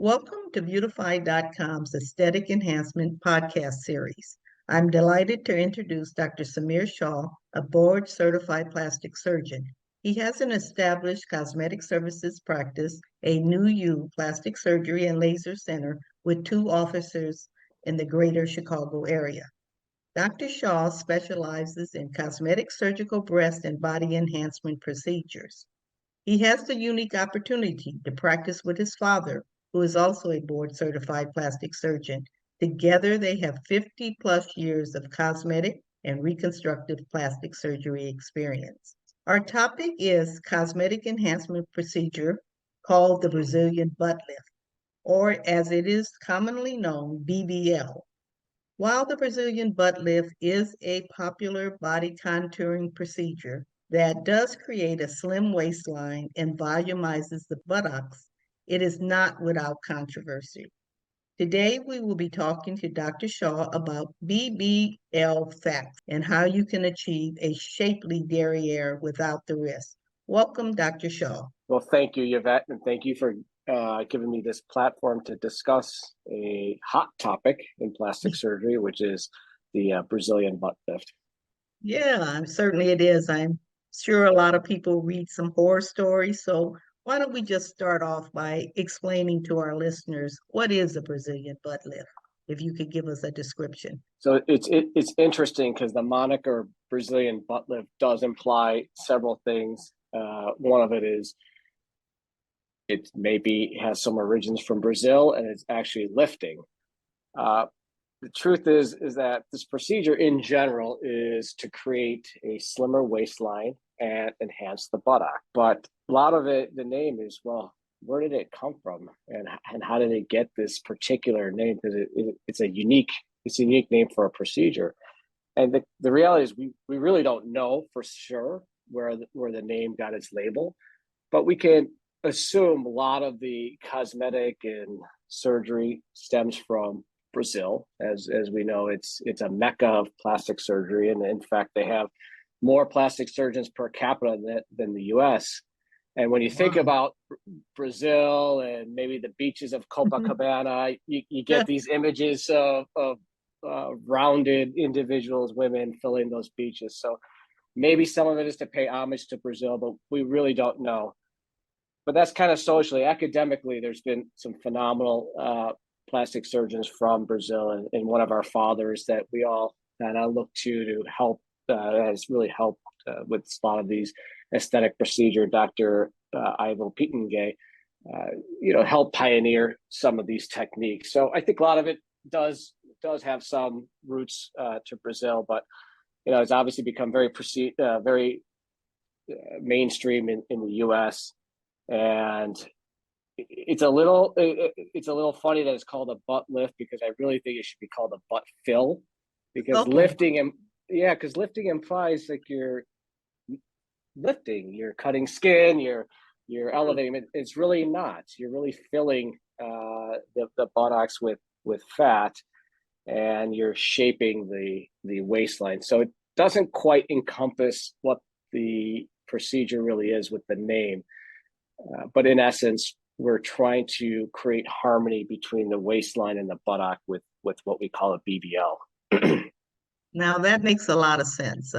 Welcome to Beautify.com's Aesthetic Enhancement podcast series. I'm delighted to introduce Dr. Samir Shah, a board-certified plastic surgeon. He has an established cosmetic services practice, a New You plastic surgery and laser center with 2 offices in the greater Chicago area. Dr. Shah specializes in cosmetic surgical breast and body enhancement procedures. He has the unique opportunity to practice with his father, who is also a board certified plastic surgeon. Together, they have 50 plus years of cosmetic and reconstructive plastic surgery experience. Our topic is cosmetic enhancement procedure called the Brazilian butt lift, or as it is commonly known, BBL. While the Brazilian butt lift is a popular body contouring procedure that does create a slim waistline and volumizes the buttocks, it is not without controversy. Today, we will be talking to Dr. Shah about BBL facts and how you can achieve a shapely derriere without the risk. Welcome, Dr. Shah. Well, thank you, Yvette, and thank you for giving me this platform to discuss a hot topic in plastic surgery, which is the Brazilian butt lift. Yeah, certainly it is. I'm sure a lot of people read some horror stories. So why don't we just start off by explaining to our listeners what is a Brazilian butt lift? If you could give us a description. So it's interesting because the moniker Brazilian butt lift does imply several things. One of it is it maybe has some origins from Brazil and it's actually lifting. The truth is that this procedure in general is to create a slimmer waistline and enhance the buttock. But a lot of it, the name is, well, where did it come from? And how did it get this particular name? Because it's a unique name for a procedure. And the reality is we really don't know for sure where the name got its label, but we can assume a lot of the cosmetic and surgery stems from Brazil. As we know, it's a mecca of plastic surgery, and in fact, they have more plastic surgeons per capita than the U.S. And when you think about Brazil and maybe the beaches of Copacabana, you get these images of rounded individuals, women filling those beaches. So maybe some of it is to pay homage to Brazil, but we really don't know. But that's kind of socially, academically, there's been some phenomenal plastic surgeons from Brazil, and one of our fathers that we all kind of look to help, has really helped with a lot of these aesthetic procedure, Dr. Ivo Pitangay, helped pioneer some of these techniques. So I think a lot of it does have some roots to Brazil, but it's obviously become very mainstream in the U.S. And it's a little funny that it's called a butt lift, because I really think it should be called a butt fill, because lifting implies like you're lifting, you're cutting skin, you're elevating it. It's really not. You're really filling the buttocks with fat, and you're shaping the waistline. So it doesn't quite encompass what the procedure really is with the name. But in essence, we're trying to create harmony between the waistline and the buttock with what we call a BBL. Now that makes a lot of sense,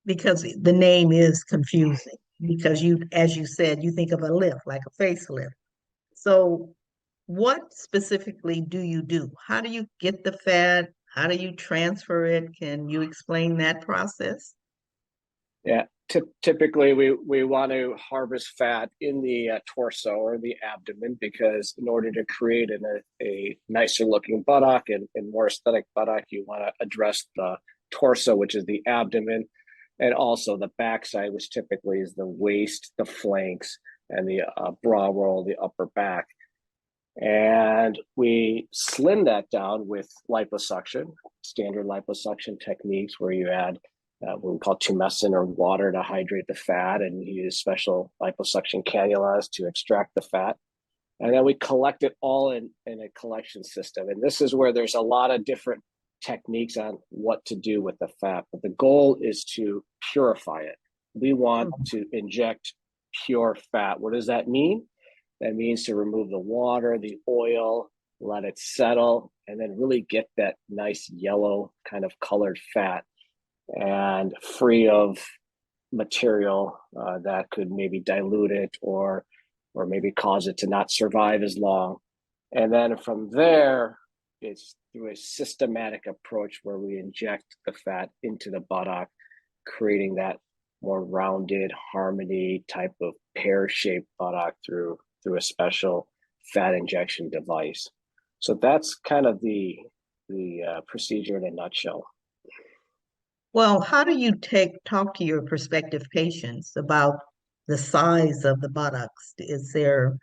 because the name is confusing. Because as you said, you think of a lift like a facelift. So what specifically do you do? How do you get the fat? How do you transfer it? Can you explain that process? Yeah, typically we want to harvest fat in the torso or the abdomen, because in order to create a nicer looking buttock and more aesthetic buttock, you want to address the torso, which is the abdomen, and also the backside, which typically is the waist, the flanks, and the bra roll, the upper back. And we slim that down with liposuction, standard liposuction techniques where you add what we call tumescent or water to hydrate the fat, and you use special liposuction cannulas to extract the fat. And then we collect it all in a collection system. And this is where there's a lot of different techniques on what to do with the fat. But the goal is to purify it. We want to inject pure fat. What does that mean? That means to remove the water, the oil, let it settle, and then really get that nice yellow kind of colored fat and free of material that could maybe dilute it or maybe cause it to not survive as long. And then from there, it's through a systematic approach where we inject the fat into the buttock, creating that more rounded harmony type of pear-shaped buttock through a special fat injection device. So that's kind of the procedure in a nutshell. Well, how do you talk to your prospective patients about the size of the buttocks? Is there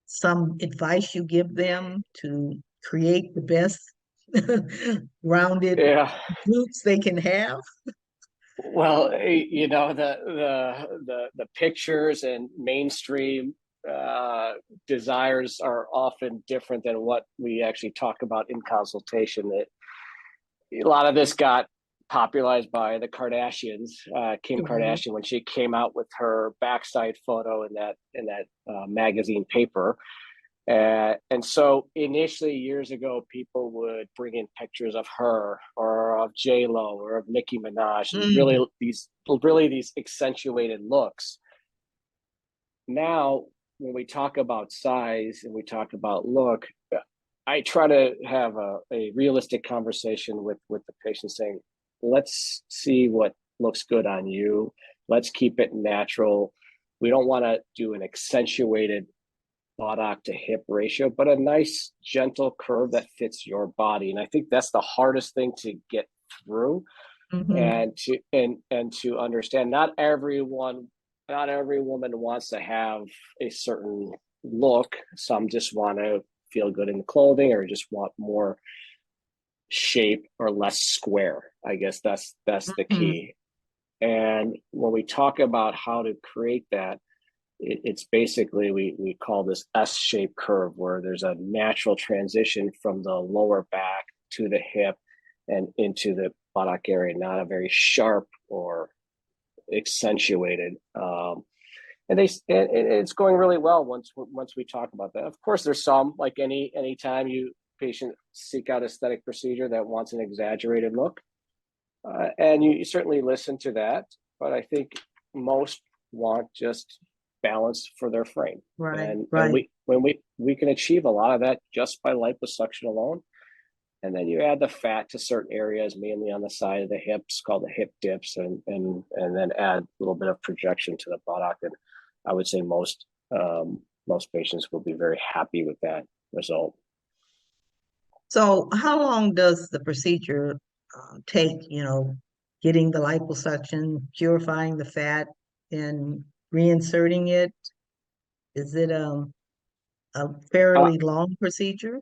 some advice you give them to create the best rounded Yeah. glutes they can have? Well, you know, the pictures and mainstream desires are often different than what we actually talk about in consultation. A lot of this got popularized by the Kardashians. Kim Right. Kardashian, when she came out with her backside photo in that magazine paper. And so initially, years ago, people would bring in pictures of her or of J Lo or of Nicki Minaj, and Mm, really these accentuated looks. Now, when we talk about size and we talk about look, I try to have a realistic conversation with the patient, saying, let's see what looks good on you. Let's keep it natural. We don't want to do an accentuated buttock to hip ratio, but a nice gentle curve that fits your body. And I think that's the hardest thing to get through mhm. and to understand. Not every woman wants to have a certain look. Some just want to feel good in the clothing or just want more shape or less square. I guess that's the Mhm. key. And when we talk about how to create that, it's basically we call this S-shaped curve, where there's a natural transition from the lower back to the hip and into the buttock area, not a very sharp or accentuated. And it's going really well once we talk about that. Of course, there's some, like any time you patient seek out aesthetic procedure that wants an exaggerated look, and you certainly listen to that. But I think most want just balance for their frame, Right, and right. we can achieve a lot of that just by liposuction alone. And then you add the fat to certain areas, mainly on the side of the hips, called the hip dips, and then add a little bit of projection to the buttock. And I would say most patients will be very happy with that result. So how long does the procedure take, getting the liposuction, purifying the fat, and reinserting it? Is it a Uh, fairly long procedure?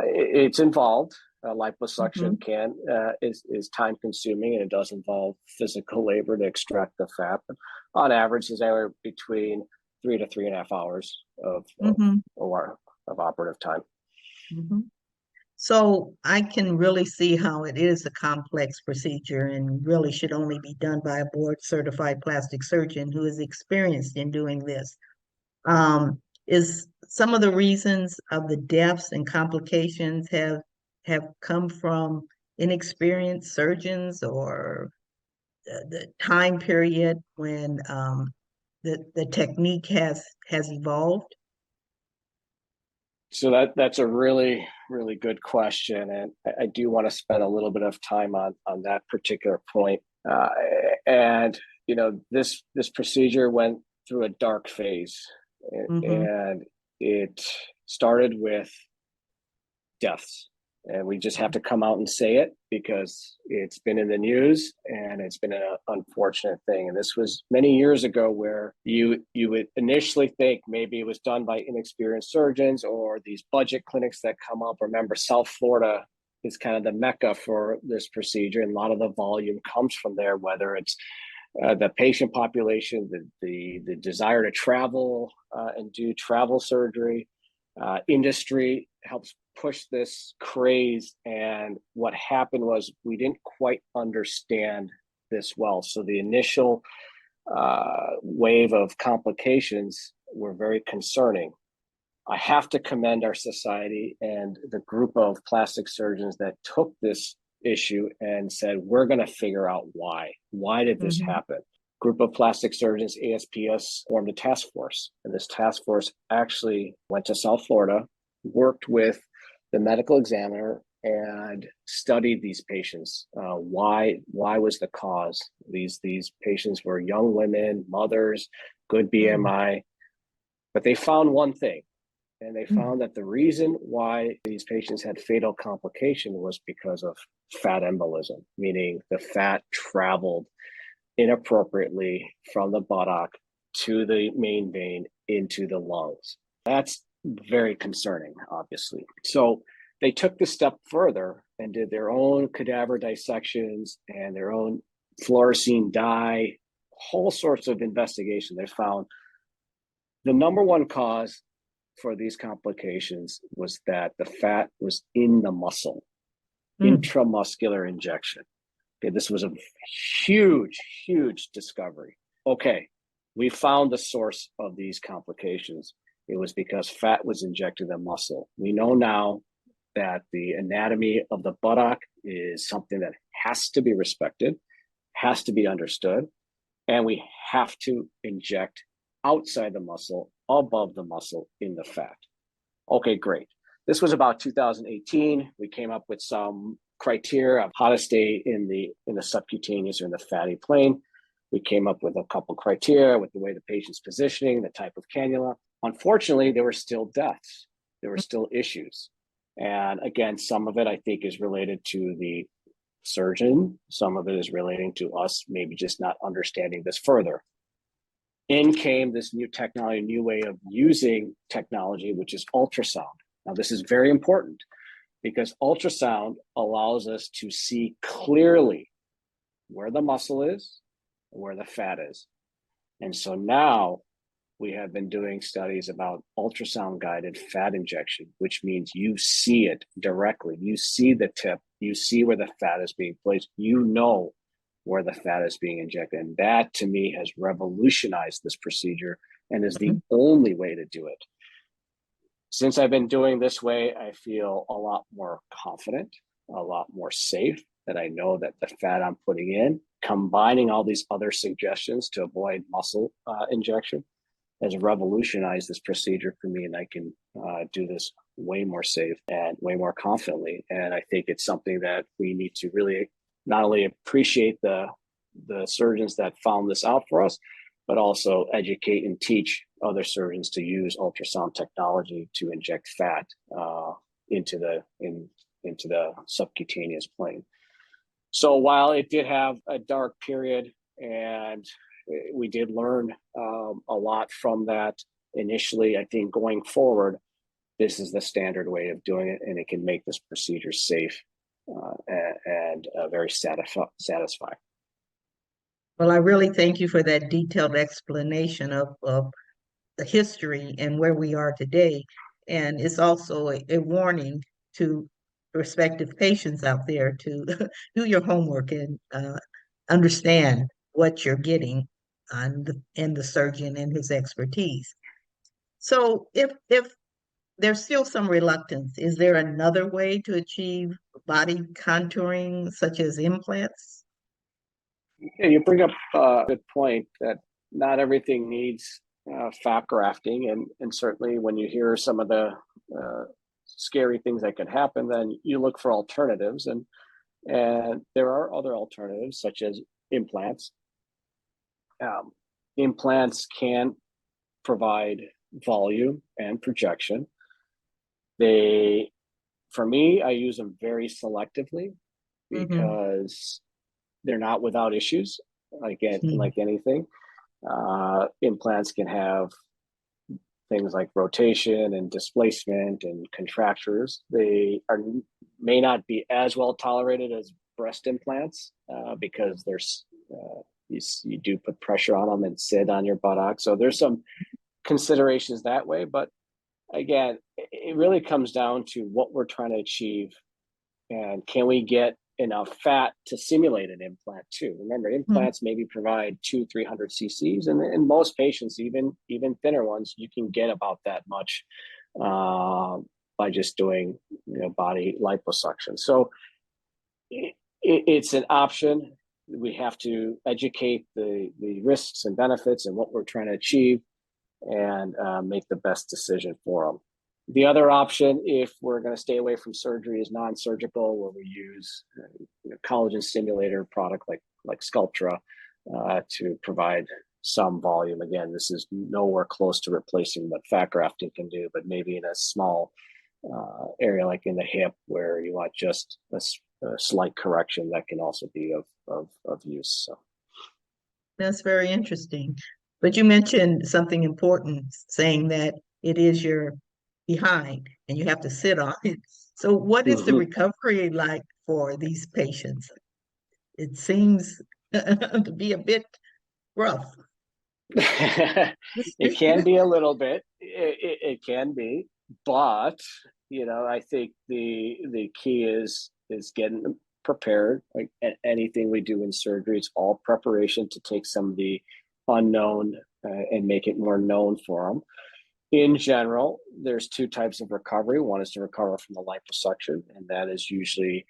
it's involved. Hmm. Liposuction is time consuming, and it does involve physical labor to extract the fat. But on average, is anywhere between 3 to 3.5 hours Hmm. of operative time. Hmm. So I can really see how it is a complex procedure and really should only be done by a board certified plastic surgeon who is experienced in doing this. Is some of the reasons of the deaths and complications have come from inexperienced surgeons or the time period when the technique has evolved? So that's a really good question, and I do want to spend a little bit of time on that particular point. And this procedure went through a dark phase, Hmm. and it started with deaths. And we just have to come out and say it because it's been in the news and it's been an unfortunate thing. And this was many years ago, where you would initially think maybe it was done by inexperienced surgeons or these budget clinics that come up. Remember, South Florida is kind of the mecca for this procedure, and a lot of the volume comes from there, whether it's the patient population, the desire to travel and do travel surgery. Industry helps push this craze. And what happened was we didn't quite understand this well. So the initial wave of complications were very concerning. I have to commend our society and the group of plastic surgeons that took this issue and said, we're going to figure out why. Why did this happen? Group of plastic surgeons, ASPS, formed a task force. And this task force actually went to South Florida, worked with the medical examiner, and studied these patients. Why was the cause? These patients were young women, mothers, good BMI, but they found one thing. And they found that the reason why these patients had fatal complication was because of fat embolism, meaning the fat traveled inappropriately from the buttock to the main vein into the lungs. That's very concerning, obviously. So they took the step further and did their own cadaver dissections and their own fluorescein dye, whole sorts of investigation. They found the number one cause for these complications was that the fat was in the muscle, intramuscular injection. Okay, this was a huge, huge discovery. Okay, we found the source of these complications. It was because fat was injected in the muscle. We know now that the anatomy of the buttock is something that has to be respected, has to be understood, and we have to inject outside the muscle, above the muscle, in the fat. Okay, great. This was about 2018. We came up with some criteria of how to stay in the subcutaneous or in the fatty plane. We came up with a couple criteria with the way the patient's positioning, the type of cannula. Unfortunately, there were still deaths. There were still issues. And again, some of it I think is related to the surgeon. Some of it is relating to us maybe just not understanding this further. In came this new technology, new way of using technology, which is ultrasound. Now, this is very important because ultrasound allows us to see clearly where the muscle is and where the fat is. And so now we have been doing studies about ultrasound guided fat injection, which means you see it directly. You see the tip, you see where the fat is being placed, you know where the fat is being injected. And that, to me, has revolutionized this procedure and is the only way to do it. Since I've been doing this way, I feel a lot more confident, a lot more safe, that I know that the fat I'm putting in, combining all these other suggestions to avoid muscle injection, has revolutionized this procedure for me, and I can do this way more safe and way more confidently. And I think it's something that we need to really not only appreciate the surgeons that found this out for us, but also educate and teach other surgeons to use ultrasound technology to inject fat into the subcutaneous plane. So while it did have a dark period and we did learn a lot from that initially, I think going forward, this is the standard way of doing it, and it can make this procedure safe and very satisfying. Well, I really thank you for that detailed explanation of the history and where we are today. And it's also a warning to prospective patients out there to do your homework and understand what you're getting in the surgeon and his expertise. So if there's still some reluctance, is there another way to achieve body contouring, such as implants? Yeah, you bring up a good point that not everything needs fat grafting, and certainly when you hear some of the scary things that could happen, then you look for alternatives, and there are other alternatives such as implants. Implants can provide volume and projection. For me, I use them very selectively because they're not without issues. Like anything, implants can have things like rotation and displacement and contractures. They may not be as well tolerated as breast implants because there's you do put pressure on them and sit on your buttock. So there's some considerations that way. But again, it really comes down to what we're trying to achieve, and can we get enough fat to simulate an implant too. Remember, implants maybe provide 200-300 cc's, and in most patients, even thinner ones, you can get about that much by just doing body liposuction. So it's an option. We have to educate the risks and benefits and what we're trying to achieve, and make the best decision for them. The other option, if we're going to stay away from surgery, is non-surgical, where we use collagen stimulator product like Sculptra to provide some volume. Again, this is nowhere close to replacing what fat grafting can do, but maybe in a small area like in the hip where you want just a slight correction, that can also be of use. So That's very interesting. But you mentioned something important, saying that it is your behind and you have to sit on it. So what is the recovery like for these patients? It seems to be a bit rough. It can be a little bit. It can be, but I think the key is getting prepared. Like anything we do in surgery, it's all preparation to take some of the unknown and make it more known for them. In general, there's two types of recovery. One is to recover from the liposuction, and that is usually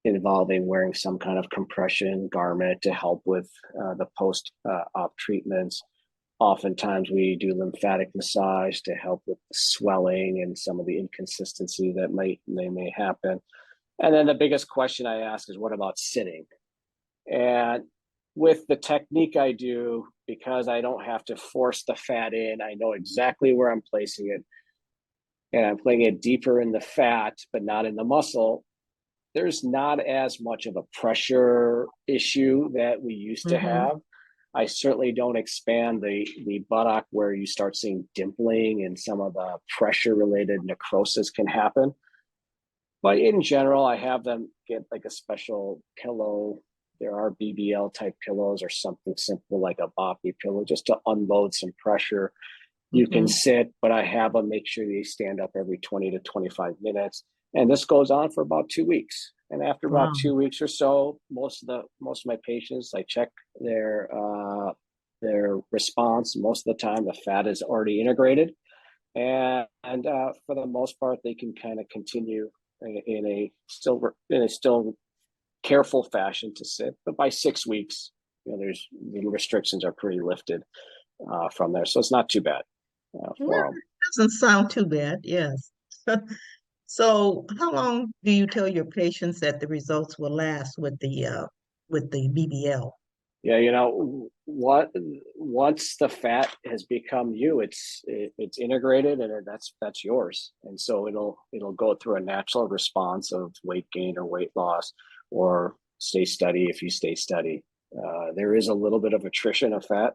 involving wearing some kind of compression garment to help with the post-op treatments. Oftentimes we do lymphatic massage to help with the swelling and some of the inconsistency that may happen. And then the biggest question I ask is, what about sitting? And with the technique I do, because I don't have to force the fat in, I know exactly where I'm placing it, and I'm putting it deeper in the fat, but not in the muscle. There's not as much of a pressure issue that we used to have. I certainly don't expand the buttock where you start seeing dimpling and some of the pressure-related necrosis can happen. But in general, I have them get like a special pillow. There are BBL type pillows or something simple like a boppy pillow just to unload some pressure. You can sit, but I have them make sure they stand up every 20 to 25 minutes. And this goes on for about 2 weeks. And after about 2 weeks or so, most of my patients, I check their response. Most of the time, the fat is already integrated, and for the most part, they can kind of continue in a still careful fashion to sit. But by 6 weeks, the restrictions are pretty lifted from there, so it's not too bad for them. It doesn't sound too bad. Yes. So, how long do you tell your patients that the results will last with the BBL? Yeah, once the fat has become you, it's integrated, and that's yours. And so it'll go through a natural response of weight gain or weight loss, or stay steady if you stay steady. There is a little bit of attrition of fat.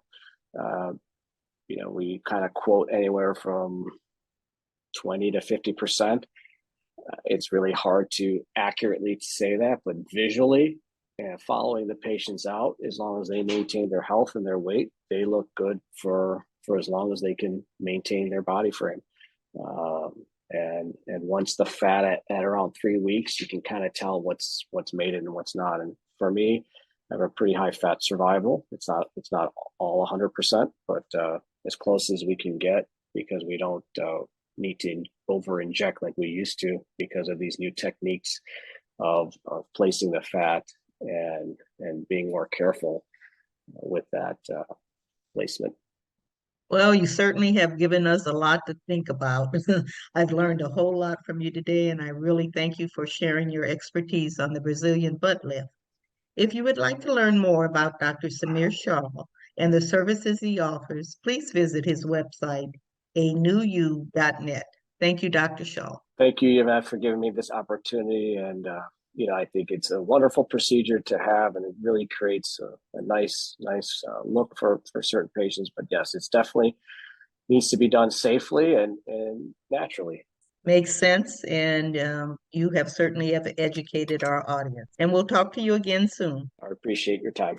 We kind of quote anywhere from 20 to 50%. It's really hard to accurately say that, but visually, following the patients out, as long as they maintain their health and their weight, they look good for as long as they can maintain their body frame. And once the fat at around 3 weeks, you can kind of tell what's made it and what's not. And for me, I have a pretty high fat survival. It's not all 100%, but as close as we can get, because we don't need to over inject like we used to because of these new techniques of placing the fat and being more careful with that placement. Well, you certainly have given us a lot to think about. I've learned a whole lot from you today, and I really thank you for sharing your expertise on the Brazilian butt lift. If you would like to learn more about Dr. Samir Shah and the services he offers, please visit his website, anewyou.net. Thank you, Dr. Shah. Thank you, Yvette, for giving me this opportunity. And, I think it's a wonderful procedure to have, and it really creates a nice look for certain patients. But yes, it's definitely needs to be done safely and naturally. Makes sense. And you have certainly educated our audience. And we'll talk to you again soon. I appreciate your time.